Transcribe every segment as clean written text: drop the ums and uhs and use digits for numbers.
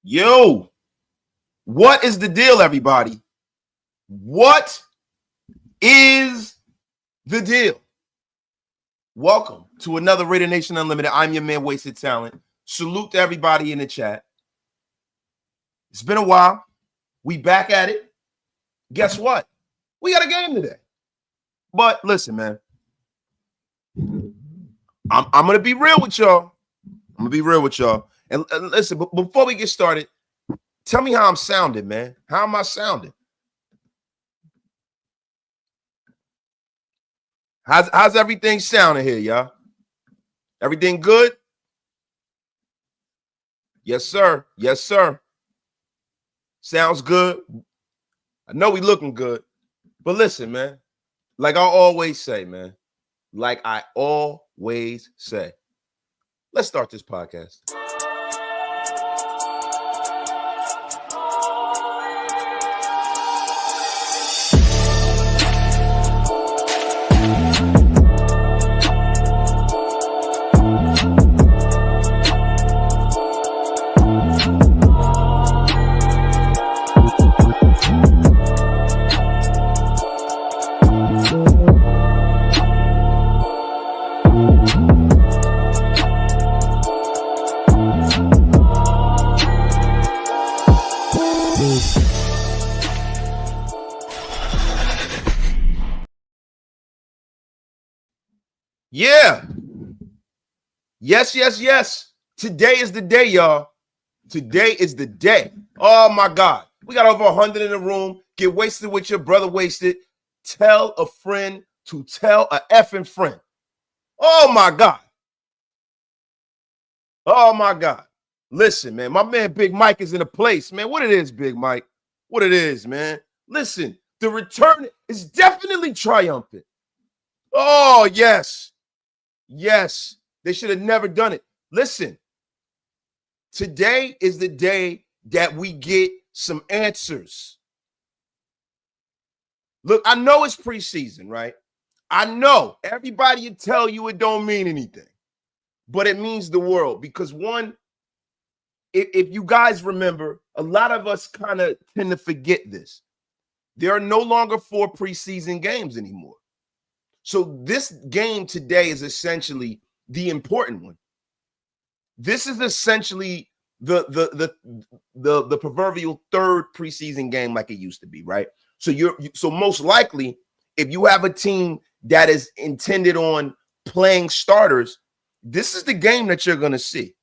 Yo, what is the deal, everybody? What is the deal? Welcome to another Raider Nation Unlimited. I'm your man, Wasted Talent. Salute to everybody in the chat. It's been a while. We back at it. Guess what? We got a game today. But listen, man. I'm going to be real with y'all. And listen, but before we get started, tell me how I'm sounding, man. How am I sounding? How's everything sounding here, y'all? Everything good? Yes, sir. Yes, sir. Sounds good. I know we looking good. But listen, man. Like I always say, man. Let's start this podcast. Yeah. Yes. Today is the day, y'all. Today is the day. Oh, my God. We got over 100 in the room. Get wasted with your brother wasted. Tell a friend to tell a effing friend. Oh, my God. Oh, my God. Listen, man. My man Big Mike is in a place, man. What it is, Big Mike? What it is, man. Listen, the return is definitely triumphant. Oh, yes. Yes, they should have never done it. Listen, today is the day that we get some answers. Look, I know it's preseason, right? I know everybody will tell you it don't mean anything, but it means the world because one, if you guys remember, a lot of us kind of tend to forget this. There are no longer 4 preseason games anymore. So this game today is essentially the important one. This is essentially the proverbial third preseason game like it used to be, right? So most likely, if you have a team that is intended on playing starters, this is the game that you're going to see.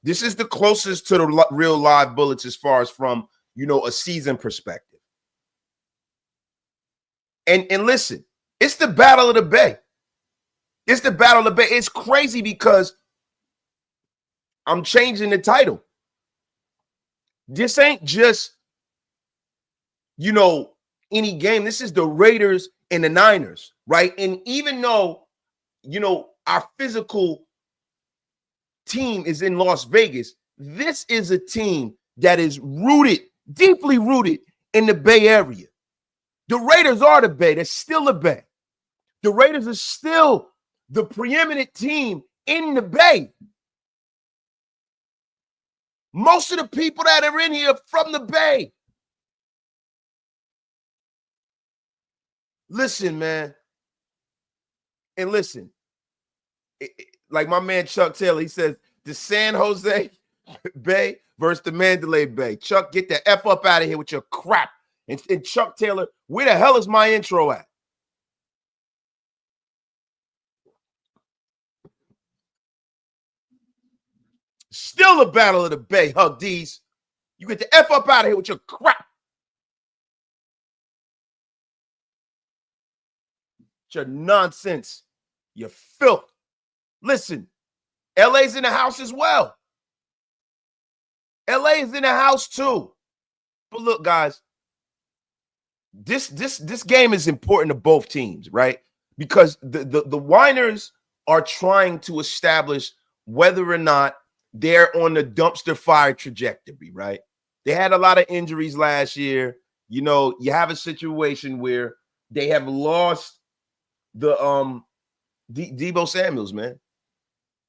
This is the closest to the real live bullets as far as from, a season perspective. And listen, it's the Battle of the Bay. It's the Battle of the Bay. It's crazy because I'm changing the title. This ain't just, any game. This is the Raiders and the Niners, right? And even though, our physical team is in Las Vegas, this is a team that is deeply rooted in the Bay Area. The Raiders are the Bay. They're still the Bay. The Raiders are still the preeminent team in the Bay. Most of the people that are in here are from the Bay. Listen, man. And listen, like my man Chuck Taylor, he says, the San Jose Bay versus the Mandalay Bay. Chuck, get the F up out of here with your crap. And Chuck Taylor, where the hell is my intro at? Still the Battle of the Bay, Hug D's. You get the F up out of here with your crap. Your nonsense. Your filth. Listen, LA's in the house as well. LA is in the house too. But look, guys, this game is important to both teams, right? Because the whiners are trying to establish whether or not they're on the dumpster fire trajectory, right? They had a lot of injuries last year. You have a situation where they have lost the Deebo Samuels, man.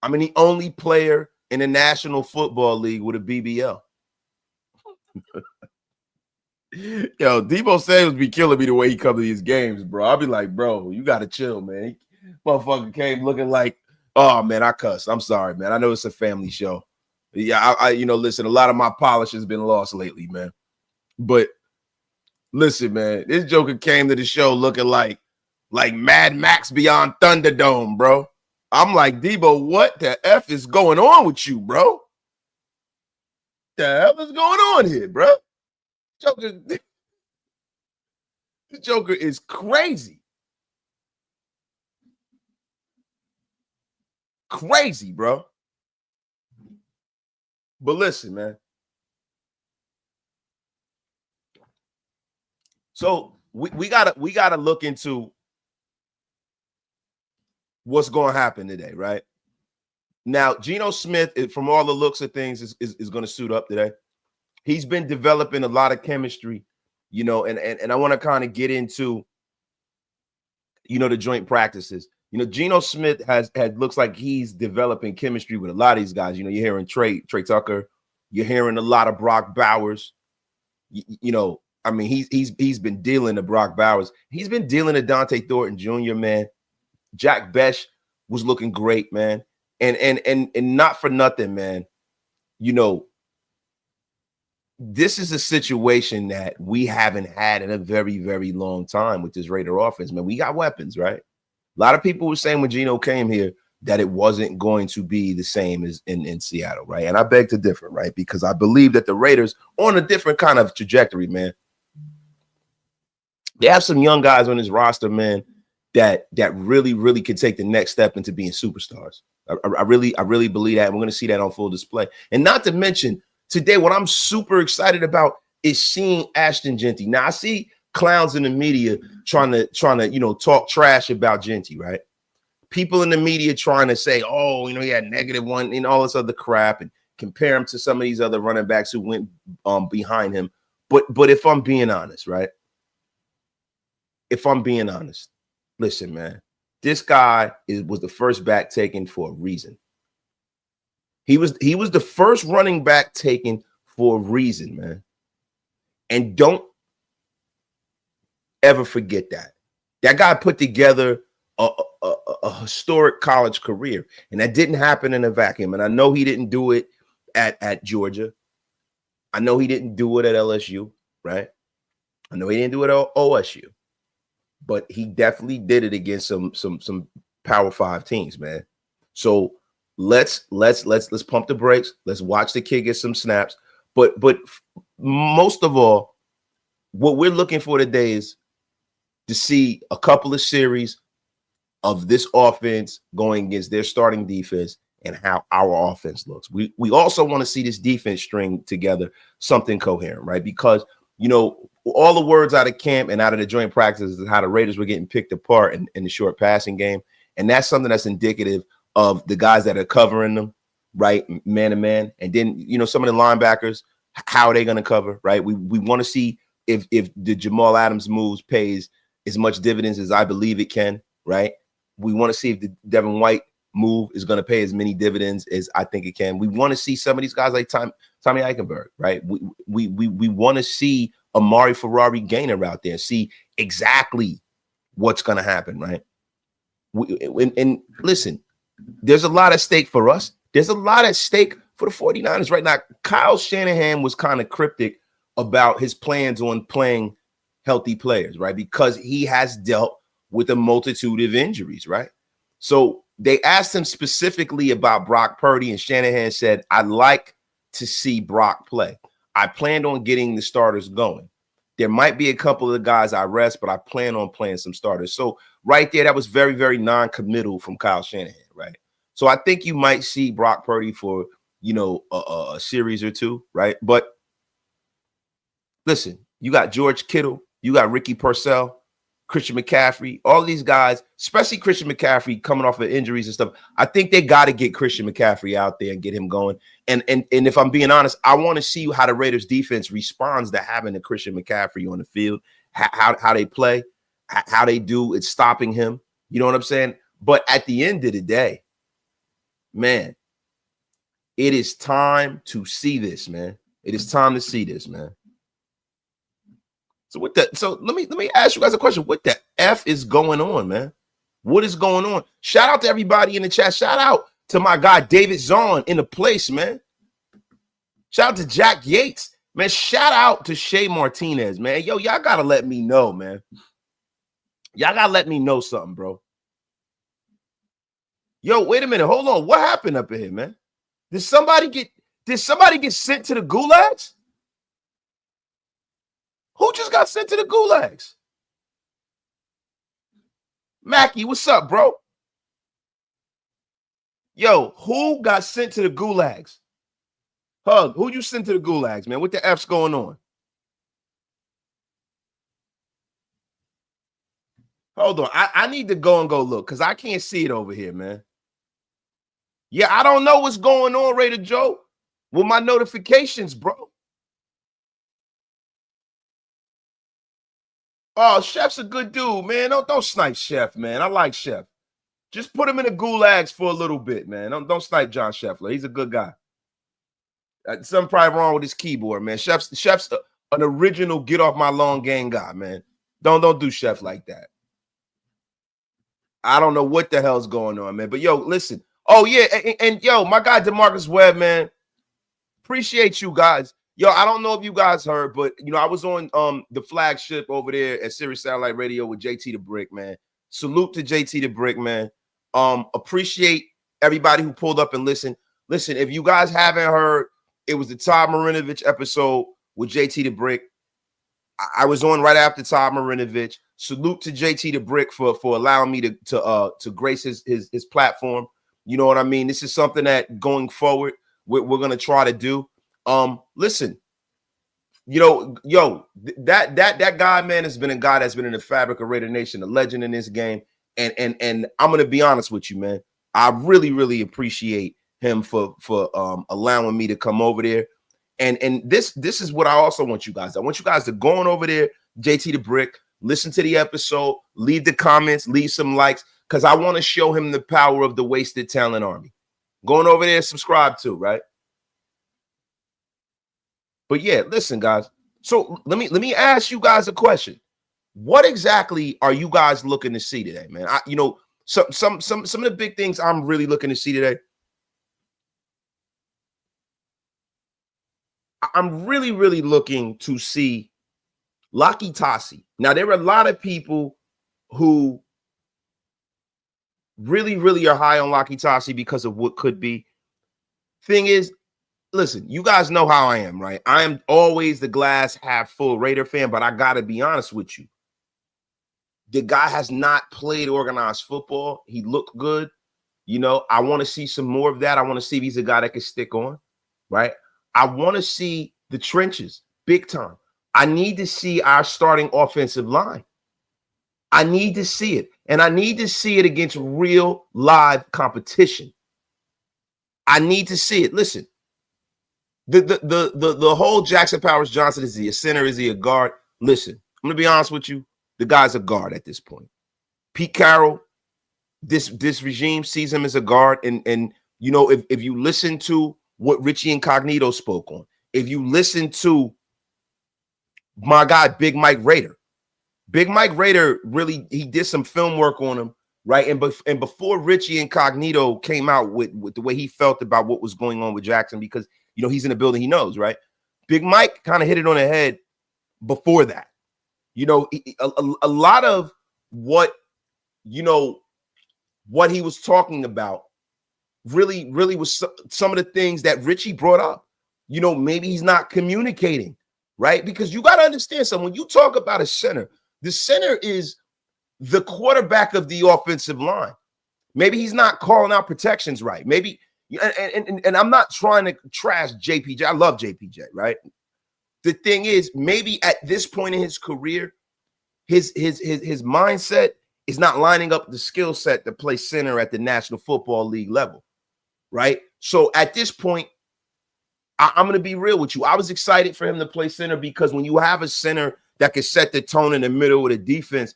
I mean, the only player in the National Football League with a BBL. Yo, Debo Samuels be killing me the way he come to these games, bro. I'll be like, bro, you gotta chill, man. Motherfucker came looking like, oh man, I cussed. I'm sorry, man. I know it's a family show. Yeah, I listen, a lot of my polish has been lost lately, man. But listen, man, this Joker came to the show looking like Mad Max Beyond Thunderdome, bro. I'm like, Debo, what the F is going on with you, bro? The hell is going on here, bro? This Joker is crazy. Crazy, bro. But listen, man. So we gotta look into what's going to happen today, right? Now, Geno Smith, from all the looks of things, is going to suit up today. He's been developing a lot of chemistry, and I want to kind of get into, the joint practices. Geno Smith looks like he's developing chemistry with a lot of these guys. You're hearing Trey Tucker, you're hearing a lot of Brock Bowers. I mean, he's been dealing to Brock Bowers. He's been dealing to Dante Thornton Jr., man. Jack Besh was looking great, man. And not for nothing, man. This is a situation that we haven't had in a very, very long time with this Raider offense, man. We got weapons, right? A lot of people were saying when Geno came here that it wasn't going to be the same as in Seattle, right? And I beg to differ, right? Because I believe that the Raiders are on a different kind of trajectory, man. They have some young guys on this roster, man, that really, really can take the next step into being superstars. I really believe that. And we're going to see that on full display. And not to mention, today, what I'm super excited about is seeing Ashton Jeanty. Now, I see clowns in the media trying to talk trash about Jeanty, right? People in the media trying to say, oh, he had -1 and all this other crap and compare him to some of these other running backs who went behind him. But if I'm being honest, right? If I'm being honest, listen, man, this guy was the first back taken for a reason. He was the first running back taken for a reason, man. And don't ever forget that. That guy put together a historic college career, and that didn't happen in a vacuum. And I know he didn't do it at Georgia. I know he didn't do it at LSU, right? I know he didn't do it at OSU. But he definitely did it against some Power 5 teams, man. So let's pump the brakes. Let's watch the kid get some snaps. But most of all, what we're looking for today is to see a couple of series of this offense going against their starting defense and how our offense looks. We also want to see this defense string together something coherent, right? Because all the words out of camp and out of the joint practices is how the Raiders were getting picked apart in the short passing game. And that's something that's indicative of the guys that are covering them, right, man to man. And then, some of the linebackers, how are they going to cover, right? We want to see if the Jamal Adams moves pays as much dividends as I believe it can, right? We want to see if the Devin White move is going to pay as many dividends as I think it can. We want to see some of these guys like Tommy Eichenberg, right? We want to see Amari Ferrari Gainer out there, see exactly what's going to happen, right? And listen, there's a lot at stake for us. There's a lot at stake for the 49ers right now. Kyle Shanahan was kind of cryptic about his plans on playing healthy players, right? Because he has dealt with a multitude of injuries, right? So they asked him specifically about Brock Purdy, and Shanahan said, I'd like to see Brock play. I planned on getting the starters going. There might be a couple of guys I rest, but I plan on playing some starters. So right there, that was very, very non-committal from Kyle Shanahan, right? So I think you might see Brock Purdy for, a series or two, right? But listen, you got George Kittle, you got Ricky Purcell, Christian McCaffrey, all these guys, especially Christian McCaffrey coming off of injuries and stuff. I think they got to get Christian McCaffrey out there and get him going. And if I'm being honest, I want to see how the Raiders defense responds to having a Christian McCaffrey on the field, how they play, how they do at stopping him. You know what I'm saying? But at the end of the day, man, it is time to see this, man. It is time to see this, man. So let me ask you guys a question. What the F is going on, man? What is going on? Shout out to everybody in the chat. Shout out to my guy David Zahn in the place, man. Shout out to Jack Yates, man. Shout out to Shay Martinez, man. Yo, y'all gotta let me know, man. Y'all gotta let me know something, bro. Yo, wait a minute. Hold on. What happened up in here, man? Did somebody get sent to the gulags? Who just got sent to the gulags? Mackie, what's up, bro? Yo, who got sent to the gulags? Hug, who you sent to the gulags, man? What the F's going on? Hold on. I need to go look because I can't see it over here, man. Yeah, I don't know what's going on, Raider Joe, with my notifications, bro. Oh, Chef's a good dude, man. Don't snipe Chef, man. I like Chef. Just put him in the gulags for a little bit, man. Don't snipe John Scheffler. He's a good guy. Something probably wrong with his keyboard, man. Chef's an original get off my lawn gang guy, man. Don't do Chef like that. I don't know what the hell's going on, man. But yo, listen. Oh yeah, and yo, my guy DeMarcus Webb, man. Appreciate you guys. Yo, I don't know if you guys heard, but you know, I was on the flagship over there at Sirius Satellite Radio with JT the Brick, man. Salute to JT the Brick, man. Appreciate everybody who pulled up and listened. Listen, if you guys haven't heard, it was the Todd Marinovich episode with JT the Brick. I was on right after Todd Marinovich. Salute to JT the Brick for allowing me to grace his platform. You know what I mean? This is something that going forward we're gonna try to do. Listen, you know, yo, that guy, man, has been a guy that's been in the fabric of Raider Nation, a legend in this game. And I'm gonna be honest with you, man. I really appreciate him for allowing me to come over there. And this is what I also want you guys. I want you guys to go on over there, JT the Brick, listen to the episode, leave the comments, leave some likes, because I want to show him the power of the Wasted Talent Army. Going over there, subscribe to, right? But yeah, listen, guys. So let me ask you guys a question. What exactly are you guys looking to see today, man? You know, some of the big things I'm really looking to see today. I'm really looking to see Laki Tasi. Now, there are a lot of people who really are high on Laki Tasi because of what could be. Thing is, listen, you guys know how I am, right? I am always the glass half full Raider fan, but I got to be honest with you. The guy has not played organized football. He looked good. You know, I want to see some more of that. I want to see if he's a guy that can stick on, right? I want to see the trenches big time. I need to see our starting offensive line. I need to see it. And I need to see it against real live competition. I need to see it. Listen, the whole Jackson Powers Johnson, is he a center? Is he a guard? Listen, I'm going to be honest with you. The guy's a guard at this point. Pete Carroll, this regime sees him as a guard. And you know, if you listen to what Richie Incognito spoke on, if you listen to my guy, Big Mike Raider really, he did some film work on him, right? And before Richie Incognito came out with the way he felt about what was going on with Jackson, because, you know, he's in the building, he knows, right? Big Mike kind of hit it on the head before that. You know, a lot of what, you know, what he was talking about really was some of the things that Richie brought up. You know, maybe he's not communicating, right? Because you got to understand something. When you talk about a center, the center is the quarterback of the offensive line. Maybe he's not calling out protections right. Maybe, and I'm not trying to trash JPJ. I love JPJ, right? The thing is, maybe at this point in his career, his mindset is not lining up the skill set to play center at the National Football League level, right? So at this point, I'm going to be real with you. I was excited for him to play center because when you have a center that can set the tone in the middle of the defense,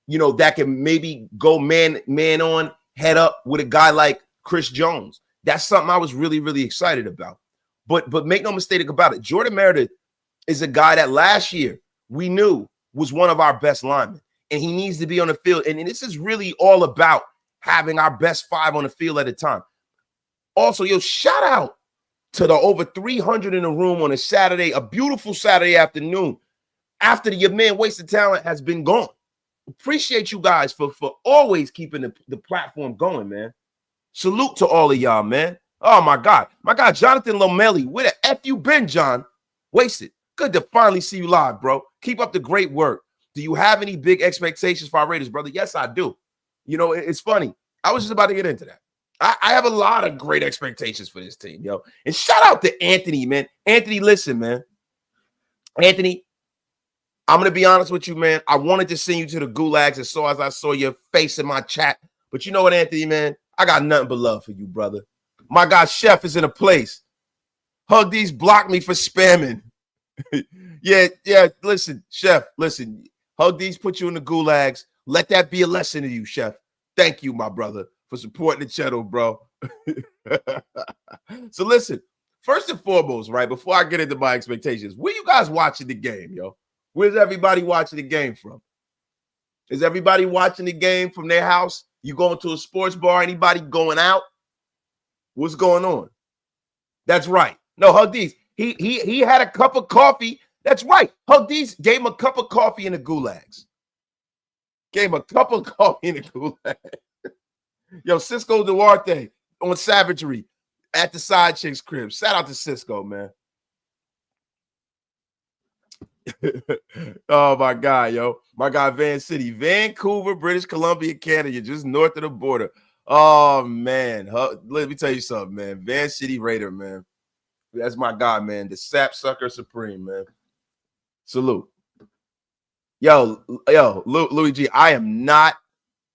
you know, that can maybe go man on, head up with a guy like Chris Jones. That's something I was really excited about. But make no mistake about it. Jordan Meredith is a guy that last year we knew was one of our best linemen, and he needs to be on the field. And this is really all about having our best 5 on the field at a time. Also, shout out to the over 300 in the room on a Saturday, a beautiful Saturday afternoon, after your man Wasted Talent has been gone. Appreciate you guys for always keeping the platform going, man. Salute to all of y'all, man. Oh, my God. My God, Jonathan Lomeli. Where the F you been, John? Wasted. Good to finally see you live, bro. Keep up the great work. Do you have any big expectations for our Raiders, brother? Yes, I do. It's funny. I was just about to get into that. I have a lot of great expectations for this team, yo. And shout out to Anthony, man. Anthony, listen, man. Anthony, I'm going to be honest with you, man. I wanted to send you to the gulags as I saw your face in my chat. But you know what, Anthony, man? I got nothing but love for you, brother. My God, Chef is in a place. Hug these blocked me for spamming. yeah, listen, Chef, listen. Hug these put you in the gulags. Let that be a lesson to you, Chef. Thank you, my brother, for supporting the channel, bro. So listen, first and foremost, right, before I get into my expectations, where you guys watching the game, yo? Where's everybody watching the game from? Is everybody watching the game from their house? You going to a sports bar? Anybody going out? What's going on? That's right. No, Hugdies. He had a cup of coffee. That's right. Hugdies gave him a cup of coffee in the gulags. Gave him a cup of coffee in the gulag. Yo, Cisco Duarte on Savagery at the Side Chick's crib. Shout out to Cisco, man. Oh, my God, yo. My guy, Van City. Vancouver, British Columbia, Canada, just north of the border. Oh, man. Let me tell you something, man. Van City Raider, man. That's my guy, man. The Sap Sucker Supreme, man. Salute. Yo, Louis G, I am not,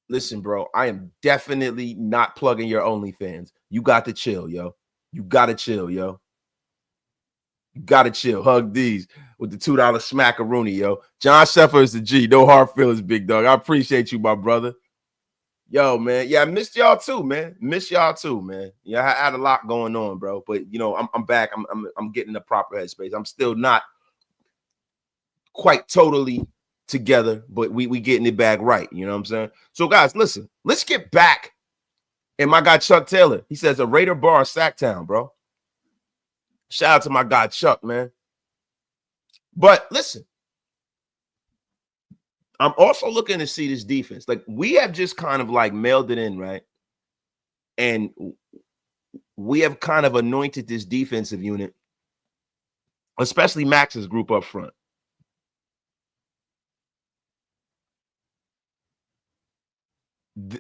listen, bro, I am definitely not plugging your OnlyFans. You got to chill, yo. You got to chill, yo. You got to chill. Hug these with the $2 smackaroonie, yo. John Sheffer is the G. No hard feelings, big dog. I appreciate you, my brother. Yo, man. Yeah, I missed y'all too, man. Miss y'all too, man. Yeah, I had a lot going on, bro. But I'm back. I'm getting the proper headspace. I'm still not quite totally together, but we getting it back right. You know what I'm saying? So, guys, listen. Let's get back. And my guy Chuck Taylor, he says a Raider bar, Sacktown, bro. Shout out to my guy Chuck, man. But listen, I'm also looking to see this defense. Like, we have just kind of like mailed it in, right? And we have kind of anointed this defensive unit, especially Max's group up front.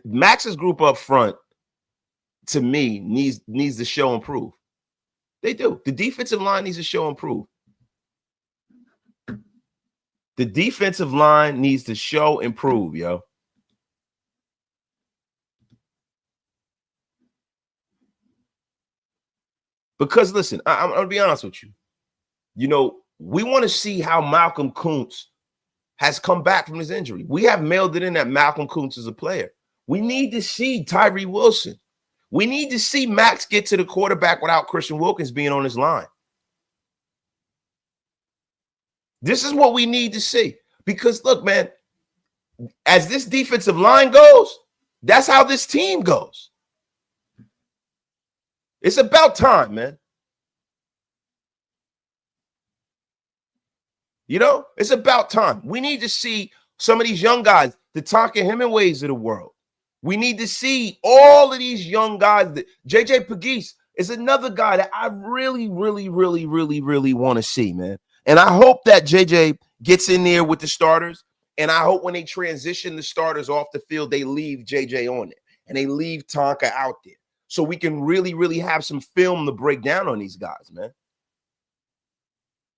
Max's group up front, to me, needs to show improve. They do. The defensive line needs to show improve. The defensive line needs to show improve, yo. Because, listen, I'm going to be honest with you. We want to see how Malcolm Kuntz has come back from his injury. We have mailed it in that Malcolm Kuntz is a player. We need to see Tyree Wilson. We need to see Max get to the quarterback without Christian Wilkins being on his line. This is what we need to see. Because, look, man, as this defensive line goes, that's how this team goes. It's about time, man. It's about time. We need to see some of these young guys, the Tonka Hemingways of the world. We need to see all of these young guys. JJ Pegues is another guy that I really, really, really, really, really want to see, man. And I hope that JJ gets in there with the starters. And I hope when they transition the starters off the field, they leave JJ on it and they leave Tonka out there. So we can really, really have some film to break down on these guys, man.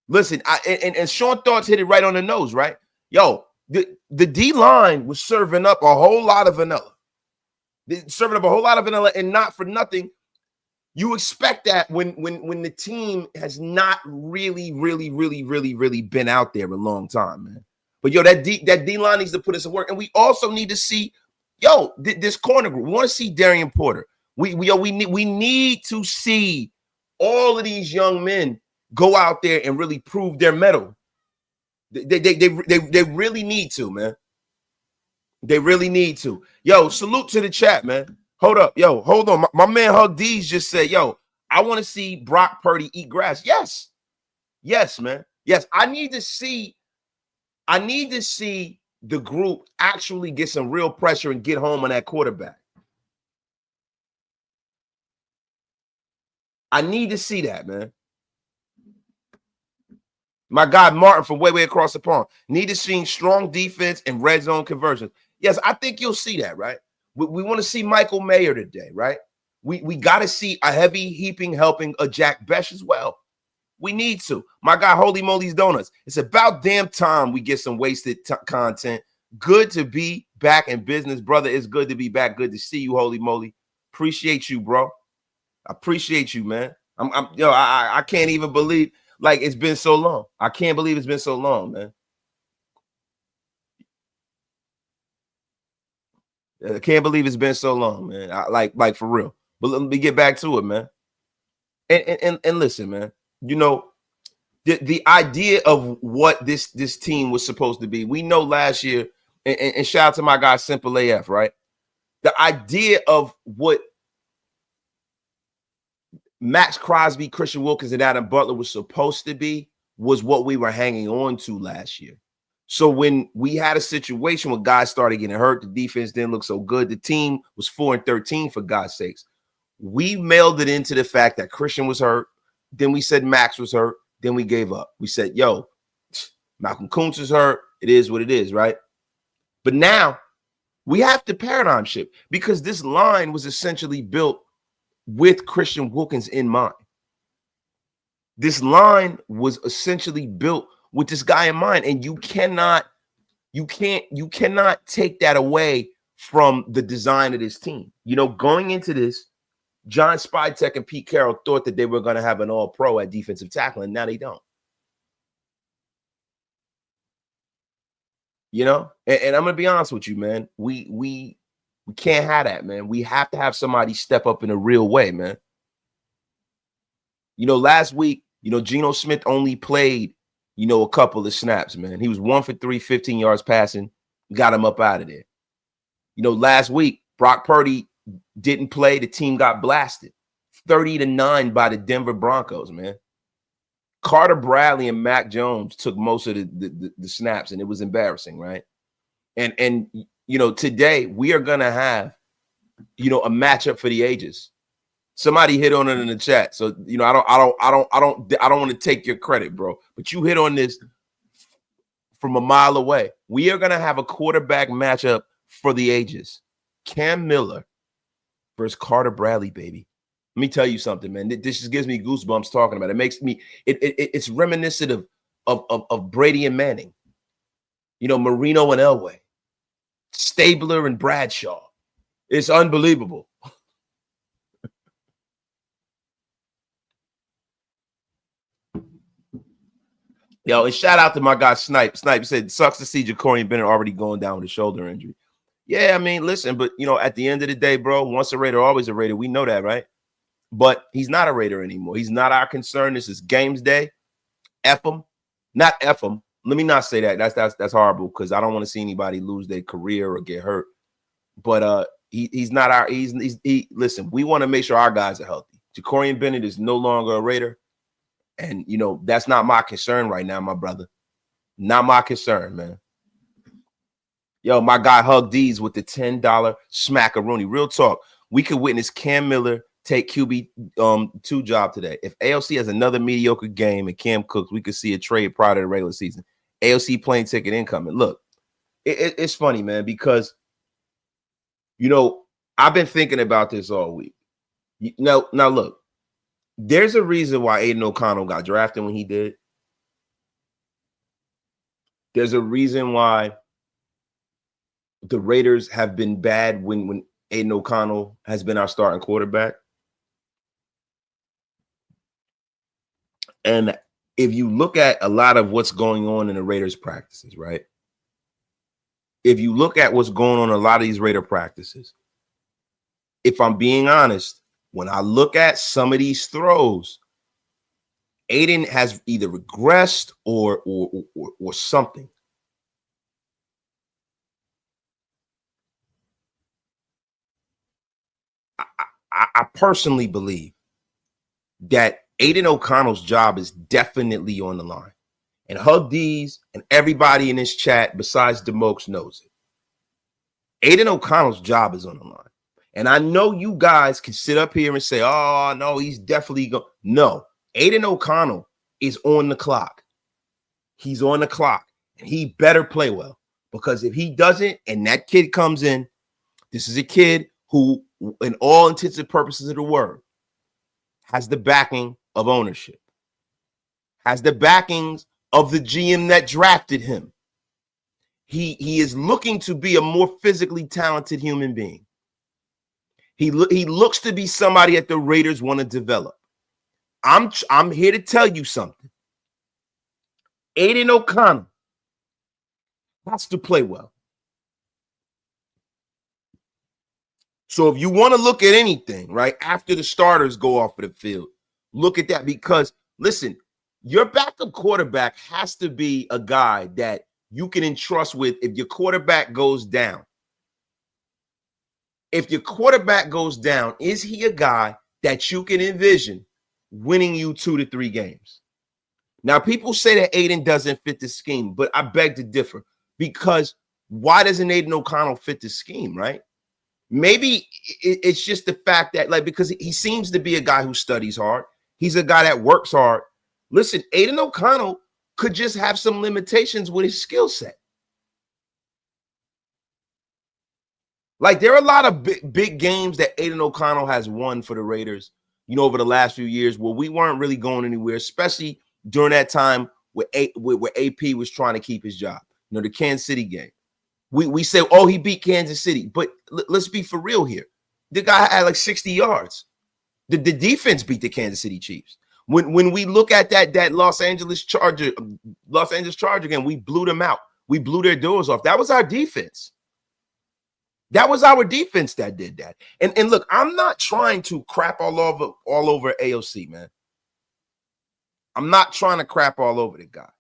Listen, and Sean Thoughts hit it right on the nose, right? Yo, the D-line was serving up a whole lot of vanilla. And not for nothing. You expect that when the team has not really, really, really, really, really been out there a long time, man. But yo, that D-line needs to put us to work. And we also need to see, this corner group. We want to see Darian Porter. We need to see all of these young men go out there and really prove their mettle. They really need to, man. They really need to. Yo, salute to the chat, man. Hold up. Yo, hold on. My man Hug D's just said, yo, I want to see Brock Purdy eat grass. Yes. Yes, man. Yes. I need to see the group actually get some real pressure and get home on that quarterback. I need to see that, man. My guy Martin from way across the pond. Need to see strong defense and red zone conversions. Yes, I think you'll see that, right? We want to see Michael Mayer today, right? We got to see a heavy heaping helping of Jack Besh as well. We need to. My guy, Holy Moly's Donuts. It's about damn time we get some wasted content. Good to be back in business, brother. It's good to be back. Good to see you, Holy Moly. Appreciate you, bro. I appreciate you, man. I can't even believe like it's been so long. I can't believe it's been so long, man. I can't believe it's been so long, man. Like for real. But let me get back to it, man. And listen, man. You know, the idea of what this team was supposed to be. We know last year, and shout out to my guy Simple AF, right? The idea of what Max Crosby, Christian Wilkins, and Adam Butler was supposed to be was what we were hanging on to last year. So when we had a situation where guys started getting hurt, the defense didn't look so good. The team was 4-13 for God's sakes. We mailed it into the fact that Christian was hurt. Then we said Max was hurt. Then we gave up. We said, yo, Malcolm Kuntz is hurt. It is what it is, right? But now we have to paradigm shift because this line was essentially built with Christian Wilkins in mind. This line was essentially built with this guy in mind, and you cannot take that away from the design of this team. You know, going into this, John Spytek and Pete Carroll thought that they were going to have an all-pro at defensive tackle, and now they don't. You know, and I'm going to be honest with you, man. We can't have that, man. We have to have somebody step up in a real way, man. You know, last week, you know, Geno Smith only played, you know, a couple of snaps, man. He was 1 for 3, 15 yards passing, got him up out of there. You know, last week, Brock Purdy didn't play. The team got blasted 30-9 by the Denver Broncos, man. Carter Bradley and Mac Jones took most of the snaps, and it was embarrassing, right? And you know, today we are gonna have, you know, a matchup for the ages. Somebody hit on it in the chat, so you know, I don't want to take your credit, bro. But you hit on this from a mile away. We are gonna have a quarterback matchup for the ages. Cam Miller versus Carter Bradley, baby. Let me tell you something, man. This just gives me goosebumps talking about it. It makes me it's reminiscent of Brady and Manning, you know, Marino and Elway, Stabler and Bradshaw. It's unbelievable. Yo, and shout out to my guy Snipe. Snipe said, sucks to see Ja'Cory Bennett already going down with a shoulder injury. Yeah, I mean, listen, but you know, at the end of the day, bro, once a Raider, always a Raider. We know that, right? But he's not a Raider anymore. He's not our concern. This is games day. F him. Not F him. Let me not say that. That's horrible because I don't want to see anybody lose their career or get hurt. But he's not our listen, we want to make sure our guys are healthy. Ja'Cory Bennett is no longer a Raider. And you know, that's not my concern right now, my brother. Not my concern, man. Yo, my guy Hug D's with the $10 smackaroonie. Real talk. We could witness Cam Miller take QB2 job today. If AOC has another mediocre game and Cam cooks, we could see a trade prior to the regular season. AOC plane ticket incoming. Look, it's funny, man, because you know, I've been thinking about this all week. Now look, there's a reason why Aiden O'Connell got drafted when he did. There's a reason why the Raiders have been bad when Aiden O'Connell has been our starting quarterback. And if you look at a lot of what's going on in the Raiders practices, right? If you look at what's going on in a lot of these Raider practices, if I'm being honest, when I look at some of these throws, Aiden has either regressed or something. I personally believe that Aiden O'Connell's job is definitely on the line. And Hug D's and everybody in this chat besides DeMokes knows it. Aiden O'Connell's job is on the line. And I know you guys can sit up here and say, oh, no, he's definitely going. No, Aiden O'Connell is on the clock. He's on the clock. And he better play well. Because if he doesn't and that kid comes in, this is a kid who, in all intents and purposes of the word, has the backing of ownership, has the backings of the GM that drafted him. He is looking to be a more physically talented human being. He looks to be somebody that the Raiders want to develop. I'm here to tell you something. Aiden O'Connell has to play well. So if you want to look at anything, right, after the starters go off of the field, look at that because, listen, your backup quarterback has to be a guy that you can entrust with if your quarterback goes down. If your quarterback goes down, is he a guy that you can envision winning you 2 to 3 games? Now, people say that Aiden doesn't fit the scheme, but I beg to differ because why doesn't Aiden O'Connell fit the scheme, right? Maybe it's just the fact that, like, because he seems to be a guy who studies hard. He's a guy that works hard. Listen, Aiden O'Connell could just have some limitations with his skill set. Like, there are a lot of big games that Aiden O'Connell has won for the Raiders, you know, over the last few years where we weren't really going anywhere, especially during that time where AP was trying to keep his job. You know, the Kansas City game. We say, oh, he beat Kansas City. But let's be for real here. The guy had like 60 yards. The defense beat the Kansas City Chiefs. When we look at that Los Angeles Charger game, we blew them out. We blew their doors off. That was our defense. That was our defense that did that. And look, I'm not trying to crap all over AOC, man. I'm not trying to crap all over the guy.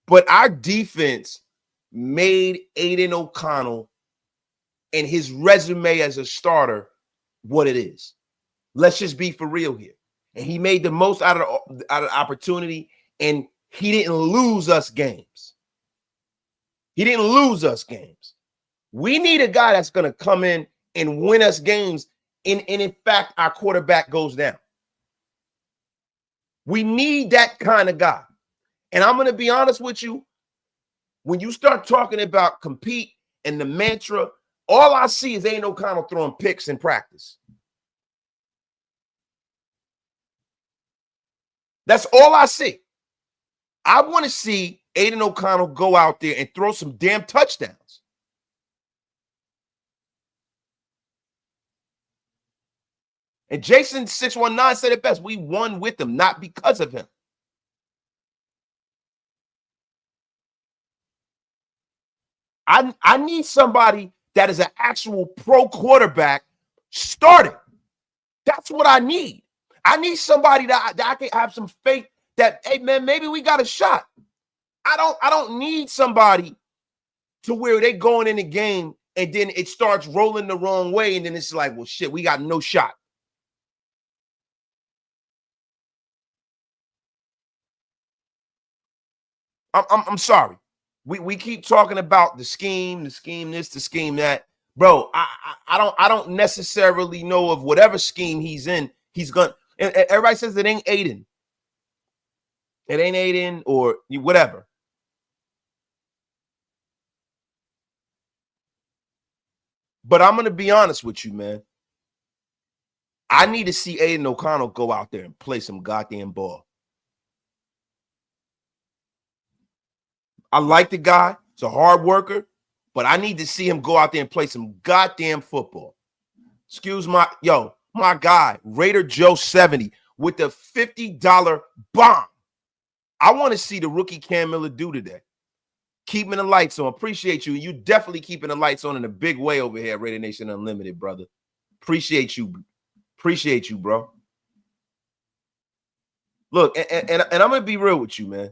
But our defense made Aiden O'Connell and his resume as a starter what it is. Let's just be for real here. And he made the most out of the opportunity, and he didn't lose us games. He didn't lose us games. We need a guy that's going to come in and win us games. And in fact, our quarterback goes down. We need that kind of guy. And I'm going to be honest with you. When you start talking about compete and the mantra, all I see is Aiden O'Connell throwing picks in practice. That's all I see. I want to see Aiden O'Connell go out there and throw some damn touchdowns. And Jason 619 said it best. We won with him, not because of him. I need somebody that is an actual pro quarterback starting. That's what I need. I need somebody that I can have some faith that, hey, man, maybe we got a shot. I don't need somebody to where they going in the game and then it starts rolling the wrong way and then it's like, well, shit, we got no shot. I'm sorry. We keep talking about the scheme this, the scheme that. Bro, I don't necessarily know of whatever scheme he's in. He's going. And everybody says it ain't Aiden. It ain't Aiden or whatever. But I'm going to be honest with you, man. I need to see Aiden O'Connell go out there and play some goddamn ball. I like the guy. He's a hard worker. But I need to see him go out there and play some goddamn football. Excuse my guy, Raider Joe 70 with the $50 bomb. I want to see the rookie Cam Miller do today. Keeping the lights on. Appreciate you. You definitely keeping the lights on in a big way over here at Raider Nation Unlimited, brother. Appreciate you. Appreciate you, bro. Look, and I'm going to be real with you, man.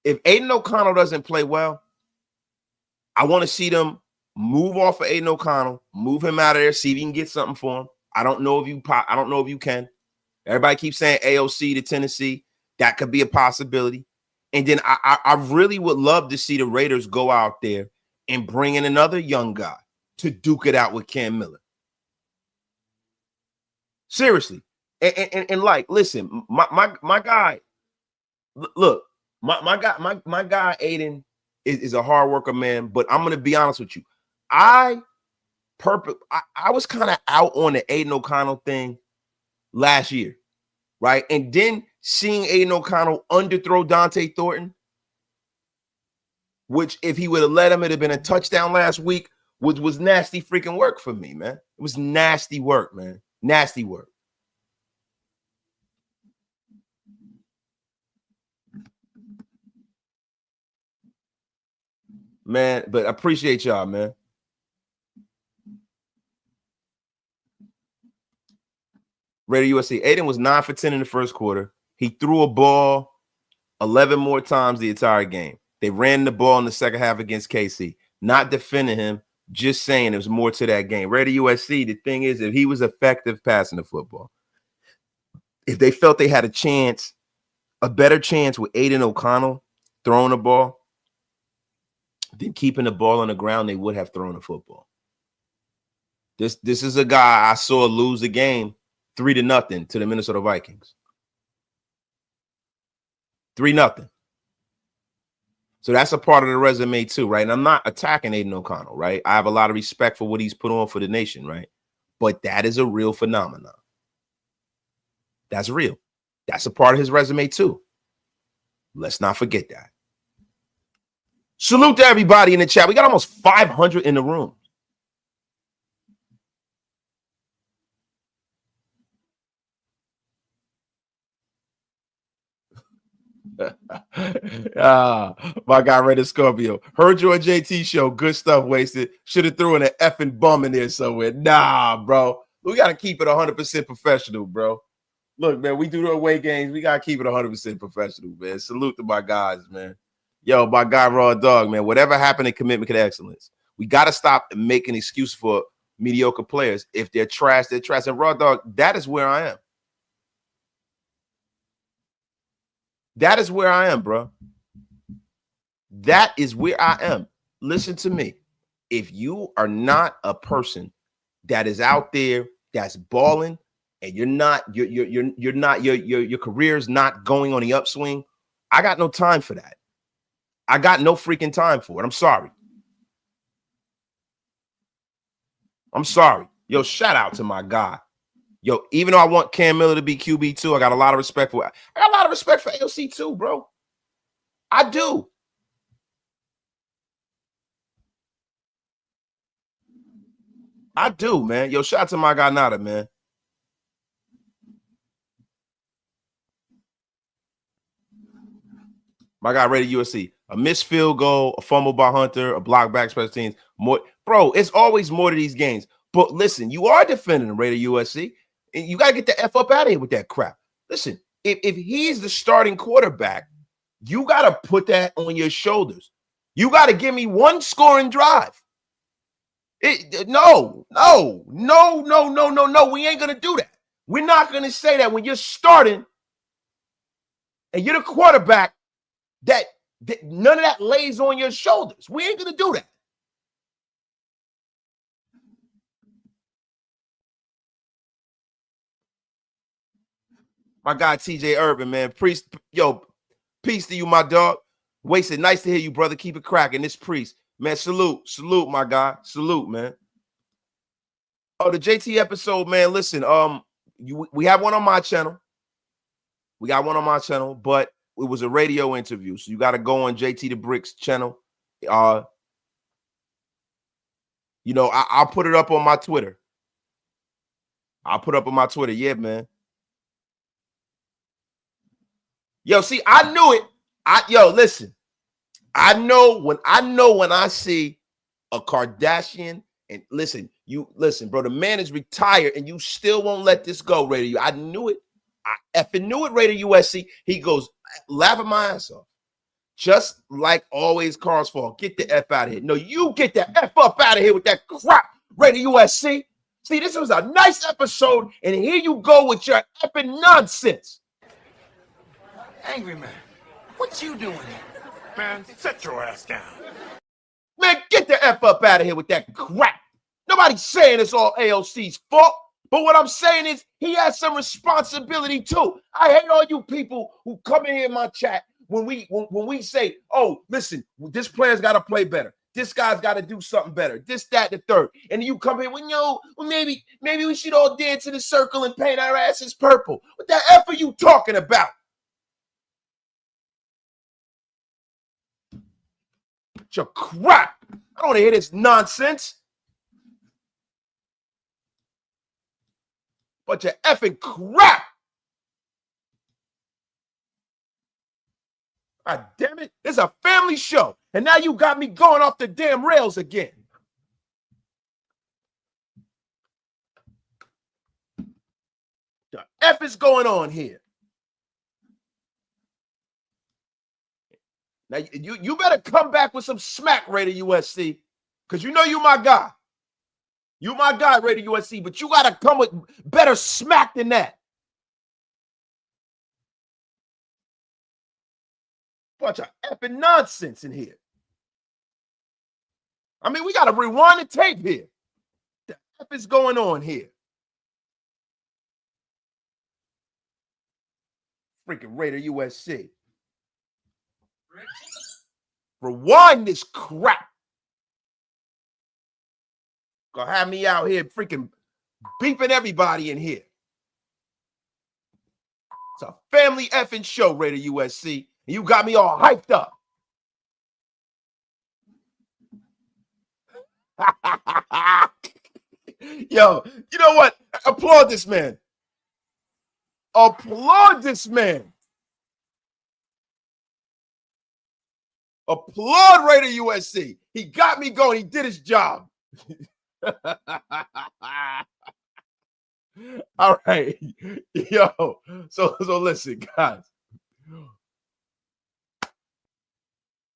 If Aiden O'Connell doesn't play well, I want to see them move off of Aiden O'Connell, move him out of there, see if you can get something for him. I don't know if you can. Everybody keeps saying AOC to Tennessee. That could be a possibility. And then I really would love to see the Raiders go out there and bring in another young guy to duke it out with Cam Miller. Seriously. And like, listen, my guy, look, my guy Aiden is a hard worker, man. But I'm gonna be honest with you. I was kind of out on the Aiden O'Connell thing last year, right? And then seeing Aiden O'Connell underthrow Dante Thornton, which if he would have let him, it'd have been a touchdown last week, was nasty freaking work for me, man. It was nasty work, man. Nasty work. Man, but I appreciate y'all, man. Radio USC. Aiden was 9 for 10 in the first quarter. He threw a ball 11 more times the entire game. They ran the ball in the second half against KC. Not defending him, just saying there was more to that game. Radio USC, the thing is, if he was effective passing the football, if they felt they had a chance, a better chance with Aiden O'Connell throwing the ball than keeping the ball on the ground, they would have thrown the football. This is a guy I saw lose a game 3-0 to the Minnesota Vikings. 3-0. So that's a part of the resume too, right? And I'm not attacking Aiden O'Connell, right? I have a lot of respect for what he's put on for the nation, right? But that is a real phenomenon. That's real. That's a part of his resume too. Let's not forget that. Salute to everybody in the chat. We got almost 500 in the room. My guy Red Scorpio. Heard you on JT show. Good stuff, Wasted. Should have threw in an effing bum in there somewhere. Nah, bro. We got to keep it 100% professional, bro. Look, man, we do the away games. We got to keep it 100% professional, man. Salute to my guys, man. Yo, my guy Raw Dog, man. Whatever happened in commitment to excellence. We got to stop making excuses for mediocre players. If they're trash, they're trash. And Raw Dog, that is where I am. That is where I am, bro. That is where I am. Listen to me. If you are not a person that is out there that's balling, and you're not your career's not going on the upswing, I got no time for that. I got no freaking time for it. I'm sorry. I'm sorry. Yo, shout out to my guy. Yo, even though I want Cam Miller to be QB too, I got a lot of respect for AOC too, bro. I do. I do, man. Yo, shout out to my guy Nada, man. My guy Ready USC. A missed field goal, a fumble by Hunter, a block back special teams. More, bro, it's always more to these games. But listen, you are defending the Raider USC. And you got to get the F up out of here with that crap. Listen, if he's the starting quarterback, you got to put that on your shoulders. You got to give me one scoring drive. No. We ain't going to do that. We're not going to say that when you're starting and you're the quarterback, that none of that lays on your shoulders. We ain't going to do that. My guy TJ Urban, man. Priest, yo, peace to you, my dog. Wasted. Nice to hear you, brother. Keep it cracking. This Priest. Man, salute, my guy. Salute, man. Oh, the JT episode, man. Listen, we have one on my channel. We got one on my channel, but it was a radio interview. So you got to go on JT the Bricks channel. I'll put it up on my Twitter. Yeah, man. Yo, see, I knew it. Listen. I know when I see a Kardashian, and listen, You listen, bro. The man is retired, and you still won't let this go, Raider. I knew it. I effing knew it, Raider USC. He goes laughing my ass off. Just like always, Carl's fault. Get the F out of here. No, you get the F up out of here with that crap, Raider USC. See, this was a nice episode, and here you go with your effing nonsense. Angry man, what you doing here? Man, sit your ass down. Man, get the F up out of here with that crap. Nobody's saying it's all AOC's fault, but what I'm saying is he has some responsibility too. I hate all you people who come in here in my chat when we say, oh, listen, this player's got to play better. This guy's got to do something better. This, that, the third. And you come in, well, maybe we should all dance in a circle and paint our asses purple. What the F are you talking about? Your crap. I don't want to hear this nonsense. Bunch of effing crap. God damn it. It's a family show. And now you got me going off the damn rails again. The F is going on here. Now, you better come back with some smack, Raider USC, because you know you my guy. You my guy, Raider USC, but you got to come with better smack than that. Bunch of effing nonsense in here. I mean, we got to rewind the tape here. What the F is going on here? Freaking Raider USC. Rewind this crap. Gonna have me out here freaking beeping everybody in here. It's a family effing show, Raider USC. And you got me all hyped up. Yo, you know what? Applaud this man. Applaud this man. Applaud Raider USC. He got me going. He did his job. All right. Yo, so listen, guys.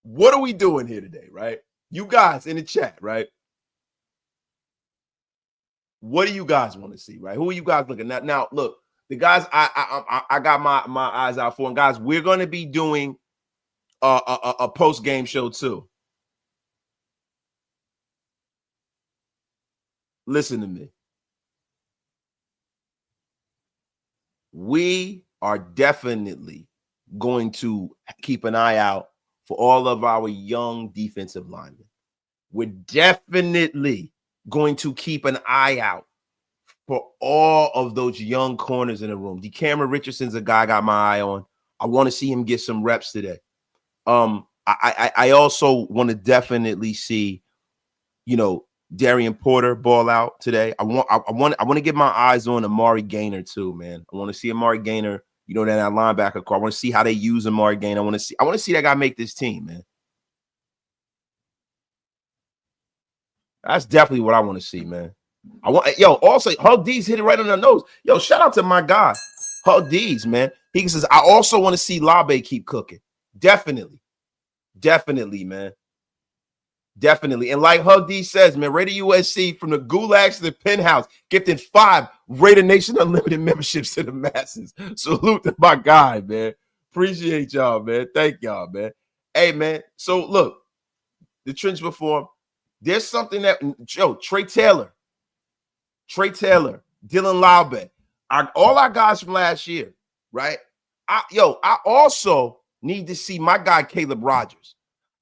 What are we doing here today, right? You guys in the chat, right? What do you guys want to see, right? Who are you guys looking at? Now, look, the guys I got my eyes out for, and guys, we're going to be doing a post-game show too. Listen to me. We are definitely going to keep an eye out for all of our young defensive linemen. We're definitely going to keep an eye out for all of those young corners in the room. DeCameron Richardson's a guy I got my eye on. I want to see him get some reps today. I also want to definitely see, Darian Porter ball out today. I want to get my eyes on Amari Gaynor too, man. I want to see Amari Gaynor, that linebacker core. I want to see how they use Amari Gaynor. I want to see that guy make this team, man. That's definitely what I want to see, man. Also Hug D's hit it right on the nose. Yo, shout out to my guy, Hug D's, man. He says, I also want to see Labe keep cooking. Definitely, man. Definitely. And like Hug D says, man, Raider USC from the gulags to the penthouse, gifting 5 Raider Nation Unlimited memberships to the masses. Salute to my guy, man. Appreciate y'all, man. Thank y'all, man. Hey, man. So look, the trench reform. There's something that Trey Taylor, Dylan Laube, all our guys from last year, right? I also need to see my guy Caleb Rogers.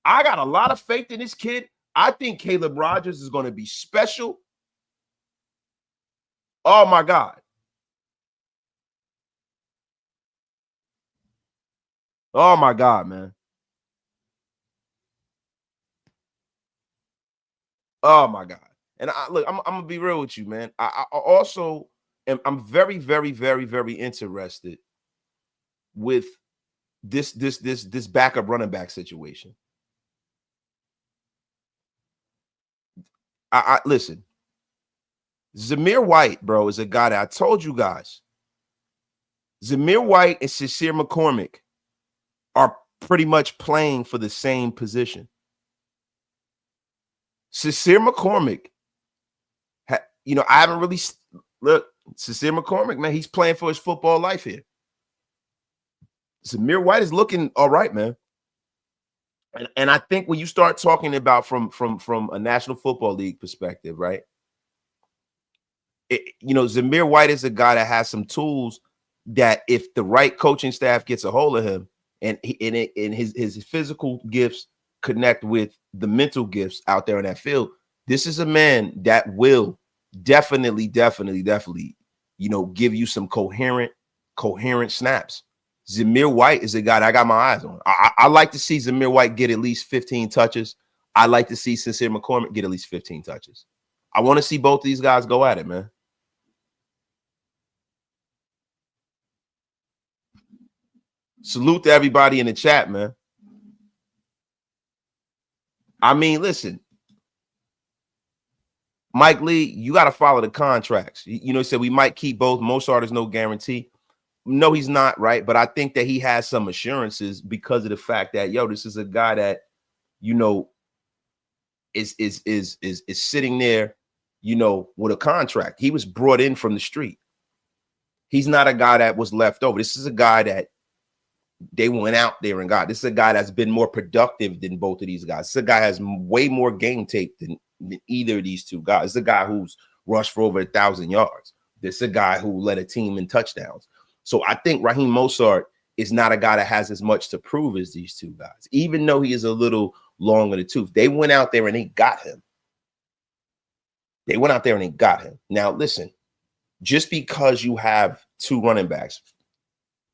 I got a lot of faith in this kid. I think Caleb Rogers is going to be special. Oh, my God. Oh, my God, man. Oh, my God. And I'm going to be real with you, man. I also I'm very, very, very, very interested with this backup running back situation. I listen, Zamir White, bro, is a guy that I told you guys. Zamir White and Sincere McCormick are pretty much playing for the same position. Sincere McCormick, I haven't really look. Sincere McCormick, man, he's playing for his football life here. Zamir White is looking all right, man. And I think when you start talking about from a National Football League perspective, right? Zamir White is a guy that has some tools that if the right coaching staff gets a hold of him and his physical gifts connect with the mental gifts out there in that field, this is a man that will definitely, give you some coherent snaps. Zamir White is a guy that I got my eyes on. I like to see Zamir White get at least 15 touches. I like to see Sincere McCormick get at least 15 touches. I want to see both of these guys go at it, man. Salute to everybody in the chat, man. I mean, listen, Mike Lee, you got to follow the contracts. He said we might keep both. Most artists, no guarantee. No, he's not, right? But I think that he has some assurances because of the fact that, this is a guy that, is sitting there, with a contract. He was brought in from the street. He's not a guy that was left over. This is a guy that they went out there and got. This is a guy that's been more productive than both of these guys. This is a guy has way more game tape than either of these two guys. This is a guy who's rushed for over 1,000 yards. This is a guy who led a team in touchdowns. So I think Raheem Mostert is not a guy that has as much to prove as these two guys, even though he is a little long in the tooth. They went out there and they got him. Now, listen, just because you have two running backs,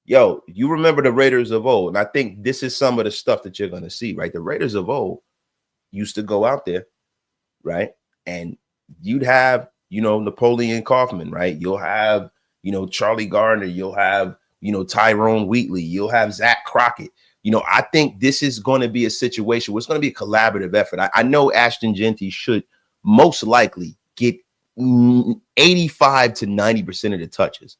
you remember the Raiders of old. And I think this is some of the stuff that you're going to see, right? The Raiders of old used to go out there, right? And you'd have, Napoleon Kaufman, right? You'll have, Charlie Gardner, you'll have, Tyrone Wheatley, you'll have Zach Crockett. I think this is going to be a situation where it's going to be a collaborative effort. I know Ashton Genty should most likely get 85 to 90% of the touches.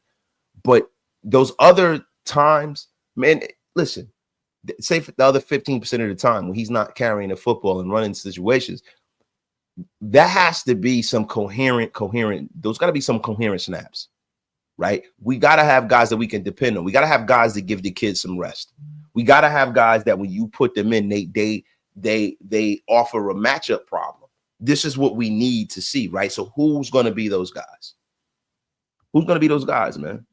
But those other times, man, listen, say for the other 15% of the time when he's not carrying the football and running situations, that has to be some coherent, those got to be some coherent snaps. Right? We got to have guys that we can depend on. We got to have guys that give the kids some rest. We got to have guys that when you put them in, they offer a matchup problem. This is what we need to see, right? So who's going to be those guys? Who's going to be those guys, man?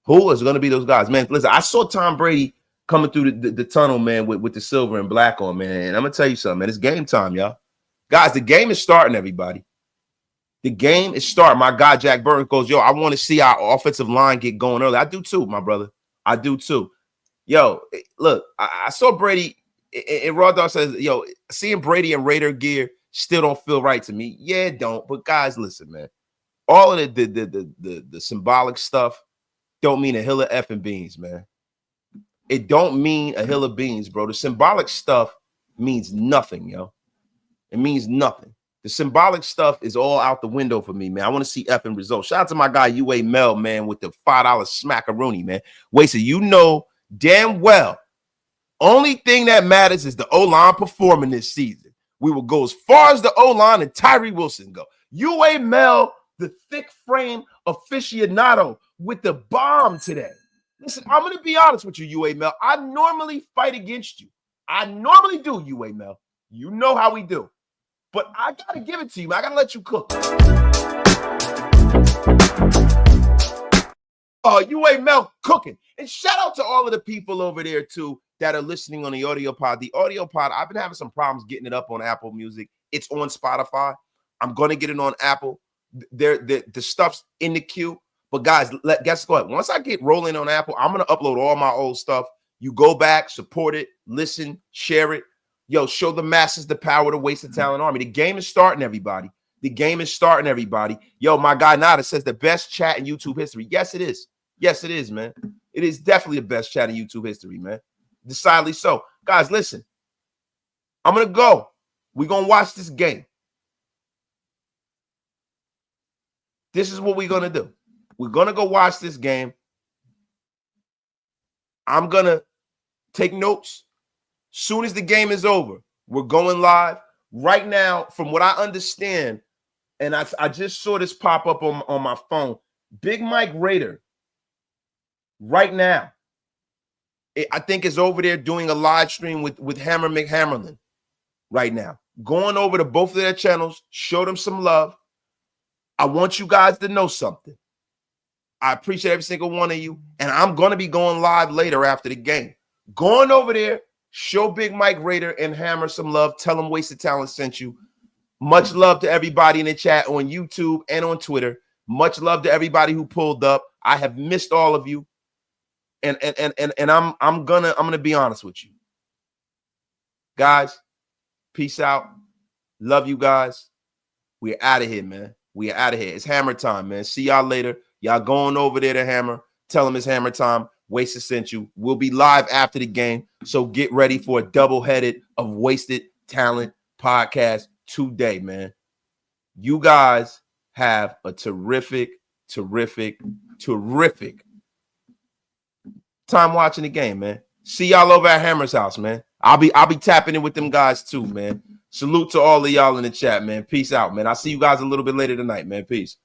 Who is going to be those guys? Man, listen, I saw Tom Brady coming through the tunnel, man, with the silver and black on, man. And I'm going to tell you something, man. It's game time, y'all. Guys, the game is starting, everybody. The game is starting. My guy, Jack Burton, goes, I want to see our offensive line get going early. I do too, my brother. I do too. Look, I saw Brady, and Raw Dog says, seeing Brady in Raider gear still don't feel right to me. Yeah, it don't. But guys, listen, man. All of the symbolic stuff don't mean a hill of effing beans, man. It don't mean a hill of beans, bro. The symbolic stuff means nothing, yo. It means nothing. The symbolic stuff is all out the window for me, man. I want to see effing results. Shout out to my guy, UA Mel, man, with the $5 smackaroonie, man. Wasted, damn well, only thing that matters is the O-line performing this season. We will go as far as the O-line and Tyree Wilson go. UA Mel, the thick frame aficionado with the bomb today. Listen, I'm going to be honest with you, UA Mel. I normally fight against you. I normally do, UA Mel. You know how we do. But I got to give it to you, man. I got to let you cook. UA Mel cooking. And shout out to all of the people over there, too, that are listening on the audio pod. The audio pod, I've been having some problems getting it up on Apple Music. It's on Spotify. I'm going to get it on Apple. The stuff's in the queue. But, guys, guess what? Once I get rolling on Apple, I'm going to upload all my old stuff. You go back, support it, listen, share it. Show the masses the power to Wasted Talent Army. The game is starting, everybody. The game is starting, everybody. My guy Nada says the best chat in YouTube history. Yes, it is. Yes, it is, man. It is definitely the best chat in YouTube history, man. Decidedly so. Guys, listen. I'm going to go. We're going to watch this game. This is what we're going to do. We're going to go watch this game. I'm going to take notes. Soon as the game is over, we're going live. Right now, from what I understand, and I just saw this pop up on my phone, Big Mike Raider, right now, I think is over there doing a live stream with Hammer McHammerlin right now. Going over to both of their channels, show them some love. I want you guys to know something. I appreciate every single one of you, and I'm going to be going live later after the game. Going over there, show Big Mike Raider and Hammer some love. Tell them Wasted Talent sent you. Much love to everybody in the chat on YouTube and on Twitter. Much love to everybody who pulled up. I have missed all of you. And I'm gonna be honest with you. Guys, peace out. Love you guys. We're out of here, man. We are out of here. It's Hammer time, man. See y'all later. Y'all going over there to Hammer. Tell them it's Hammer time. Wasted sent you. We'll be live after the game. So get ready for a double-headed of Wasted Talent podcast today, man. You guys have a terrific time watching the game, man. See y'all over at Hammer's house, man. I'll be tapping in with them guys too, man. Salute to all of y'all in the chat, man. Peace out, man. I'll see you guys a little bit later tonight, man. Peace.